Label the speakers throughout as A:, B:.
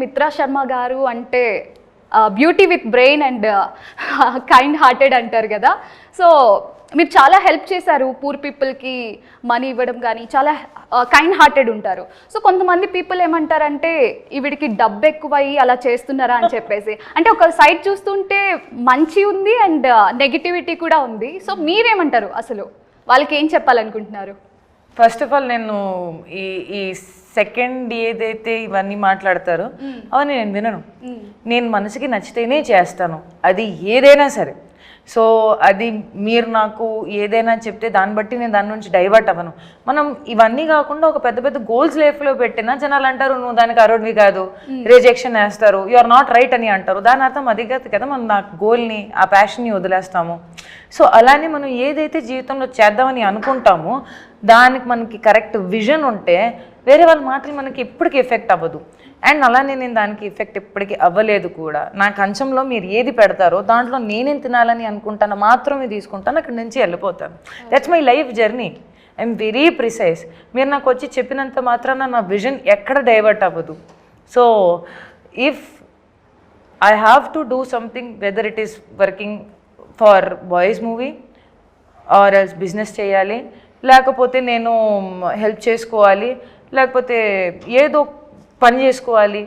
A: మిత్రా శర్మ గారు అంటే beauty with brain and kind hearted అంటారు కదా. సో మీరు చాలా హెల్ప్ చేశారు పూర్ పీపుల్కి మనీ ఇవ్వడం కానీ, చాలా కైండ్ హార్టెడ్ ఉంటారు. సో కొంతమంది పీపుల్ ఏమంటారంటే ఈవిడికి డబ్బు ఎక్కువయ్యి అలా చేస్తున్నారా అని చెప్పేసి. అంటే ఒక సైడ్ చూస్తుంటే మంచి ఉంది అండ్ నెగిటివిటీ కూడా ఉంది. సో మీరేమంటారు, అసలు వాళ్ళకి ఏం చెప్పాలనుకుంటున్నారు?
B: ఫస్ట్ ఆఫ్ ఆల్ నేను ఈ సెకండ్ ఏదైతే ఇవన్నీ మాట్లాడతారో అవన్నీ నేను వినను. నేను మనసుకి నచ్చితేనే చేస్తాను, అది ఏదైనా సరే. సో అది మీరు నాకు ఏదైనా చెప్తే దాన్ని బట్టి నేను దాని నుంచి డైవర్ట్ అవ్వను. మనం ఇవన్నీ కాకుండా ఒక పెద్ద పెద్ద గోల్స్ లైఫ్లో పెట్టినా జనాలు అంటారు నువ్వు దానికి అరోడ్వి కాదు, రిజెక్షన్ వేస్తారు, యు ఆర్ నాట్ రైట్ అని అంటారు. దాని అర్థం అది కాదు కదా, మనం నా గోల్ని ఆ ప్యాషన్ని వదిలేస్తాము. సో అలానే మనం ఏదైతే జీవితంలో చేద్దామని అనుకుంటామో దానికి మనకి కరెక్ట్ విజన్ ఉంటే వేరే వాళ్ళ మాటలు మనకి ఎప్పటికీ ఎఫెక్ట్ అవ్వదు. అండ్ అలానే నేను దానికి ఎఫెక్ట్ ఎప్పటికీ అవ్వలేదు కూడా. నా కంచంలో మీరు ఏది పెడతారో దాంట్లో నేనేం తినాలని అనుకుంటానో మాత్రమే తీసుకుంటాను, అక్కడి నుంచి వెళ్ళిపోతాను. That's my life journey. I'm very precise. మీరు నాకు వచ్చి చెప్పినంత మాత్రాన నా విజన్ ఎక్కడ డైవర్ట్ అవ్వదు. So if I have to do something, whether it is working for boys movie or else business చేయాలి, లేకపోతే నేను హెల్ప్ చేసుకోవాలి, లేకపోతే ఏదో పని చేసుకోవాలి,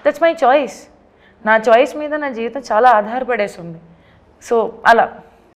B: దట్స్ మై చాయిస్. నా చాయిస్ మీద నా జీవితం చాలా ఆధారపడేసి ఉంది. సో అలా